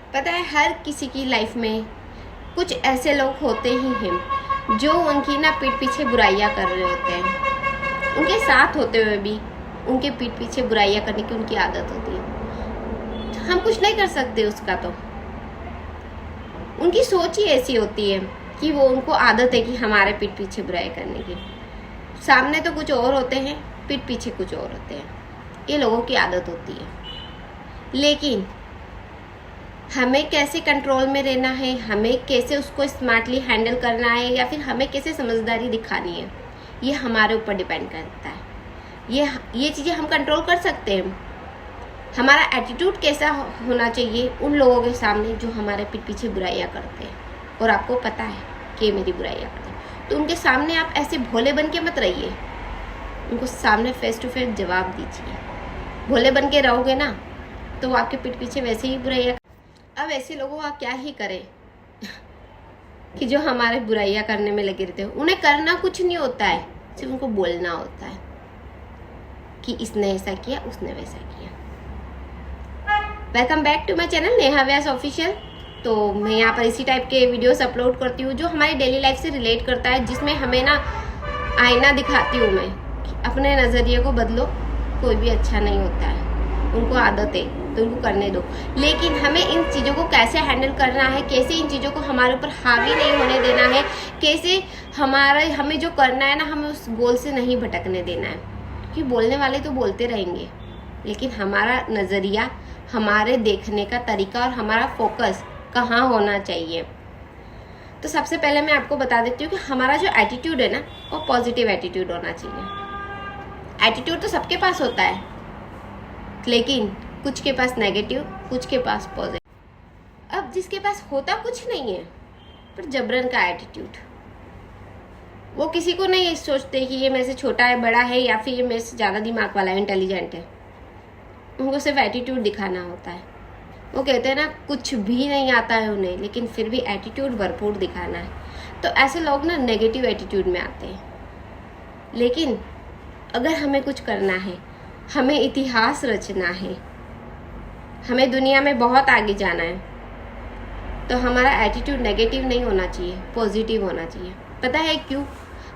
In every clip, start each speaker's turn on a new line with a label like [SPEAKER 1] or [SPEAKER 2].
[SPEAKER 1] पता है हर किसी की लाइफ में कुछ ऐसे लोग होते ही हैं जो उनकी ना पीठ पीछे बुराइयां कर रहे होते हैं। उनके साथ होते हुए भी उनके पीठ पीछे बुराइयां करने की उनकी आदत होती है। हम कुछ नहीं कर सकते उसका, तो उनकी सोच ही ऐसी होती है कि वो उनको आदत है कि हमारे पीठ पीछे बुराई करने की। सामने तो कुछ और होते हैं, पीठ पीछे कुछ और होते हैं। ये लोगों की आदत होती है। लेकिन हमें कैसे कंट्रोल में रहना है, हमें कैसे उसको स्मार्टली हैंडल करना है, या फिर हमें कैसे समझदारी दिखानी है, ये हमारे ऊपर डिपेंड करता है। ये चीज़ें हम कंट्रोल कर सकते हैं। हमारा एटीट्यूड कैसा होना चाहिए उन लोगों के सामने जो हमारे पीठ पीछे बुराइयां करते हैं और आपको पता है कि मेरी बुराइयां करते हैं, तो उनके सामने आप ऐसे भोले बन के मत रहिए। उनको सामने फेस टू फेस जवाब दीजिए। भोले बन के रहोगे ना तो वो आपके पीठ पीछे वैसे ही बुराइयां। अब ऐसे लोगों का क्या ही करें कि जो हमारे बुराइयां करने में लगे रहते हैं। उन्हें करना कुछ नहीं होता है, सिर्फ उनको बोलना होता है कि इसने ऐसा किया, उसने वैसा किया। Welcome back to my channel Neha Vyas official. तो मैं यहाँ पर इसी टाइप के वीडियोस अपलोड करती हूँ जो हमारी डेली लाइफ से रिलेट करता है, जिसमें हमें ना आईना दिखाती हूँ मैं कि अपने नज़रिए को बदलो। कोई भी अच्छा नहीं होता है, उनको आदत है तो उनको करने दो। लेकिन हमें इन चीज़ों को कैसे हैंडल करना है, कैसे इन चीज़ों को हमारे ऊपर हावी नहीं होने देना है, कैसे हमें जो करना है ना, हमें उस गोल से नहीं भटकने देना है। क्योंकि बोलने वाले तो बोलते रहेंगे, लेकिन हमारा नज़रिया, हमारे देखने का तरीका और हमारा फोकस कहाँ होना चाहिए। तो सबसे पहले मैं आपको बता देती हूँ कि हमारा जो एटीट्यूड है ना, वो पॉजिटिव एटीट्यूड होना चाहिए। एटीट्यूड तो सबके पास होता है, लेकिन कुछ के पास नेगेटिव, कुछ के पास पॉजिटिव। अब जिसके पास होता कुछ नहीं है पर जबरन का एटीट्यूड, वो किसी को नहीं सोचते कि ये मेरे से छोटा है, बड़ा है, या फिर ये मेरे से ज़्यादा दिमाग वाला है, इंटेलिजेंट है। उनको सिर्फ एटीट्यूड दिखाना होता है। वो कहते हैं ना, कुछ भी नहीं आता है उन्हें, लेकिन फिर भी एटीट्यूड भरपूर दिखाना है। तो ऐसे लोग ना नेगेटिव एटीट्यूड में आते हैं। लेकिन अगर हमें कुछ करना है, हमें इतिहास रचना है, हमें दुनिया में बहुत आगे जाना है, तो हमारा एटीट्यूड नेगेटिव नहीं होना चाहिए, पॉजिटिव होना चाहिए। पता है क्यों?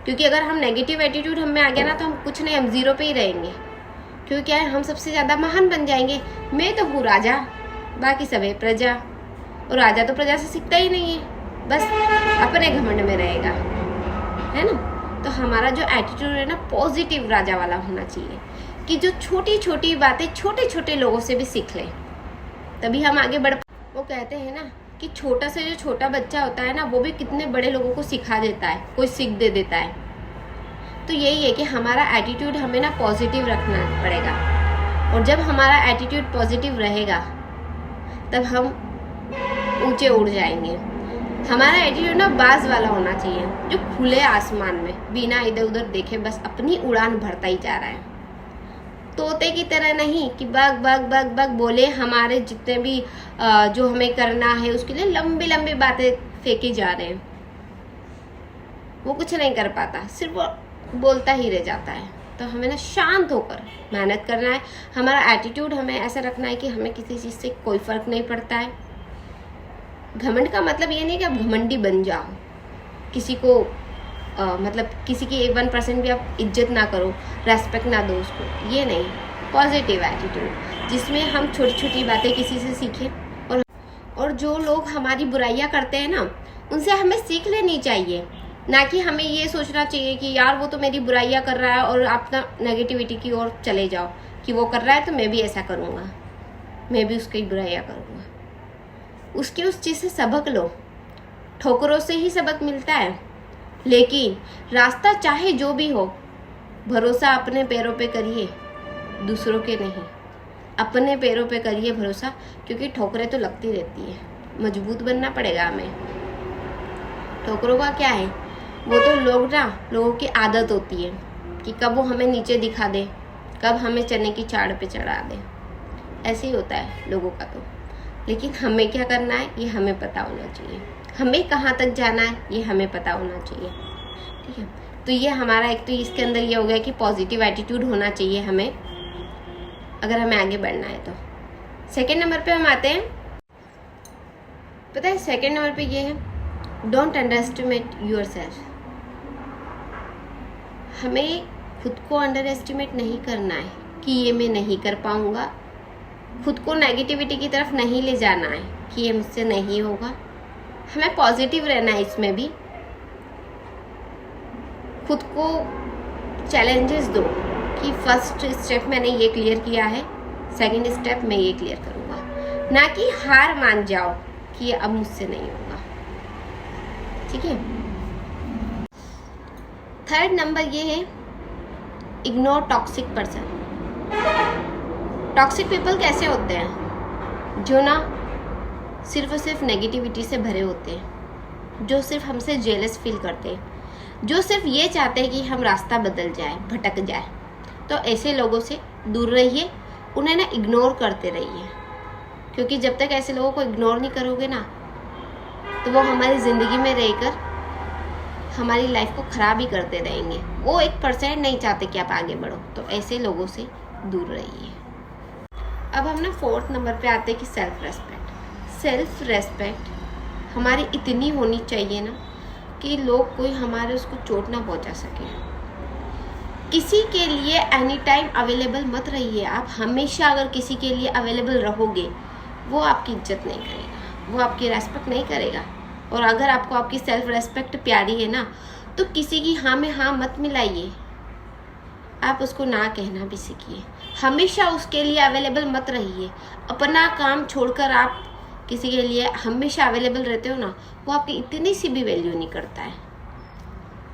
[SPEAKER 1] क्योंकि अगर हम नेगेटिव एटीट्यूड हम में आ गया ना, तो हम कुछ नहीं, हम जीरो पे ही रहेंगे। क्योंकि क्या है, हम सबसे ज़्यादा महान बन जाएंगे। मैं तो हूँ राजा, बाकी सब है प्रजा, और राजा तो प्रजा से सीखता ही नहीं है, बस अपने घमंड में रहेगा, है ना। तो हमारा जो एटीट्यूड है ना, पॉजिटिव राजा वाला होना चाहिए कि जो छोटी छोटी बातें छोटे छोटे लोगों से भी सीख लें, तभी हम आगे बढ़। वो कहते हैं ना कि छोटा से जो छोटा बच्चा होता है ना, वो भी कितने बड़े लोगों को सिखा देता है, कोई सीख दे देता है। तो यही है कि हमारा एटीट्यूड हमें ना पॉजिटिव रखना पड़ेगा, और जब हमारा एटीट्यूड पॉजिटिव रहेगा तब हम ऊंचे उड़ जाएंगे। हमारा एटीट्यूड ना बाज वाला होना चाहिए, जो खुले आसमान में बिना इधर उधर देखे बस अपनी उड़ान भरता ही जा रहा है। तोते की तरह नहीं कि बग बग बग बग बोले, हमारे जितने भी जो हमें करना है उसके लिए लंबी लंबी बातें फेंके जा रहे हैं। वो कुछ नहीं कर पाता, सिर्फ वो बोलता ही रह जाता है। तो हमें ना शांत होकर मेहनत करना है। हमारा एटीट्यूड हमें ऐसा रखना है कि हमें किसी चीज़ से कोई फर्क नहीं पड़ता है। घमंड का मतलब ये नहीं कि आप घमंडी बन जाओ, किसी को मतलब किसी की 1% भी आप इज्जत ना करो, रेस्पेक्ट ना दो उसको, ये नहीं। पॉजिटिव एटीट्यूड जिसमें हम छोटी छोटी बातें किसी से सीखें, और जो लोग हमारी बुराइयां करते हैं ना, उनसे हमें सीख लेनी चाहिए, ना कि हमें ये सोचना चाहिए कि यार वो तो मेरी बुराइयां कर रहा है और आप ना नेगेटिविटी की ओर चले जाओ कि वो कर रहा है तो मैं भी ऐसा करूँगा, मैं भी उसकी बुराइयां करूँगा। उसकी उस चीज़ से सबक लो। ठोकरों से ही सबक मिलता है, लेकिन रास्ता चाहे जो भी हो, भरोसा अपने पैरों पे करिए, दूसरों के नहीं। अपने पैरों पे करिए भरोसा, क्योंकि ठोकरें तो लगती रहती है, मजबूत बनना पड़ेगा हमें। ठोकरों का क्या है, वो तो लोगों की आदत होती है कि कब वो हमें नीचे दिखा दे, कब हमें चने की चाड़ पे चढ़ा दे। ऐसे ही होता है लोगों का तो। लेकिन हमें क्या करना है ये हमें पता होना चाहिए, हमें कहाँ तक जाना है ये हमें पता होना चाहिए, ठीक है। तो ये हमारा एक, तो इसके अंदर ये हो गया कि पॉजिटिव एटीट्यूड होना चाहिए हमें, अगर हमें आगे बढ़ना है तो। सेकेंड नंबर पे हम आते हैं पता है सेकंड नंबर पे ये है, don't underestimate yourself. हमें खुद को अंडर एस्टिमेट नहीं करना है कि ये मैं नहीं कर पाऊंगा। खुद को नेगेटिविटी की तरफ नहीं ले जाना है कि ये मुझसे नहीं होगा। हमें पॉजिटिव रहना है इसमें भी। खुद को चैलेंजेस दो कि फर्स्ट स्टेप मैंने ये क्लियर किया है, सेकंड स्टेप मैं ये क्लियर करूँगा, ना कि हार मान जाओ कि अब मुझसे नहीं होगा। ठीक है। थर्ड नंबर ये है, ignore toxic person. Toxic people कैसे होते हैं? जो ना सिर्फ और सिर्फ नेगेटिविटी से भरे होते हैं, जो सिर्फ हमसे जेलस फील करते हैं, जो सिर्फ ये चाहते हैं कि हम रास्ता बदल जाए, भटक जाए। तो ऐसे लोगों से दूर रहिए, उन्हें ना इग्नोर करते रहिए, क्योंकि जब तक ऐसे लोगों को इग्नोर नहीं करोगे ना, तो वो हमारी ज़िंदगी में रहकर हमारी लाइफ को ख़राब ही करते रहेंगे। वो 1% नहीं चाहते कि आप आगे बढ़ो, तो ऐसे लोगों से दूर रहिए। अब हम ना फोर्थ नंबर पे आते हैं कि सेल्फ रेस्पेक्ट। सेल्फ रेस्पेक्ट हमारी इतनी होनी चाहिए ना कि लोग कोई हमारे उसको चोट ना पहुंचा सके। किसी के लिए एनी टाइम अवेलेबल मत रहिए। आप हमेशा अगर किसी के लिए अवेलेबल रहोगे, वो आपकी इज्जत नहीं करेगा, वो आपकी रेस्पेक्ट नहीं करेगा। और अगर आपको आपकी सेल्फ रेस्पेक्ट प्यारी है ना, तो किसी की हाँ में हाँ मत मिलाइए। आप उसको ना कहना भी सीखिए। हमेशा उसके लिए अवेलेबल मत रहिए। अपना काम छोड़कर आप किसी के लिए हमेशा अवेलेबल रहते हो ना, वो आपकी इतनी सी भी वैल्यू नहीं करता है।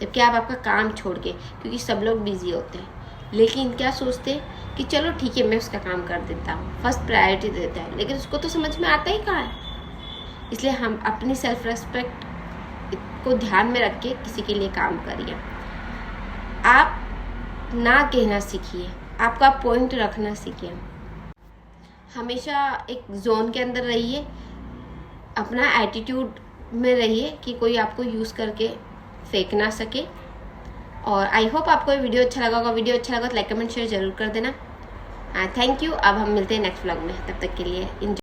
[SPEAKER 1] जबकि आप आपका काम छोड़ के, क्योंकि सब लोग बिजी होते हैं, लेकिन क्या सोचते हैं कि चलो ठीक है मैं उसका काम कर देता हूँ, फर्स्ट प्रायोरिटी देता है, लेकिन उसको तो समझ में आता ही कहाँ है। इसलिए हम अपनी सेल्फ रेस्पेक्ट को ध्यान में रख के किसी के लिए काम करिए। आप ना कहना सीखिए, आपका पॉइंट रखना सीखिए। हमेशा एक जोन के अंदर रहिए, अपना एटीट्यूड में रहिए कि कोई आपको यूज़ करके फेंक ना सके। और आई होप आपको ये वीडियो अच्छा लगा होगा। वीडियो अच्छा लगा तो लाइक कमेंट शेयर जरूर कर देना। Thank you. अब हम मिलते हैं नेक्स्ट व्लॉग में, तब तक के लिए एंजॉय।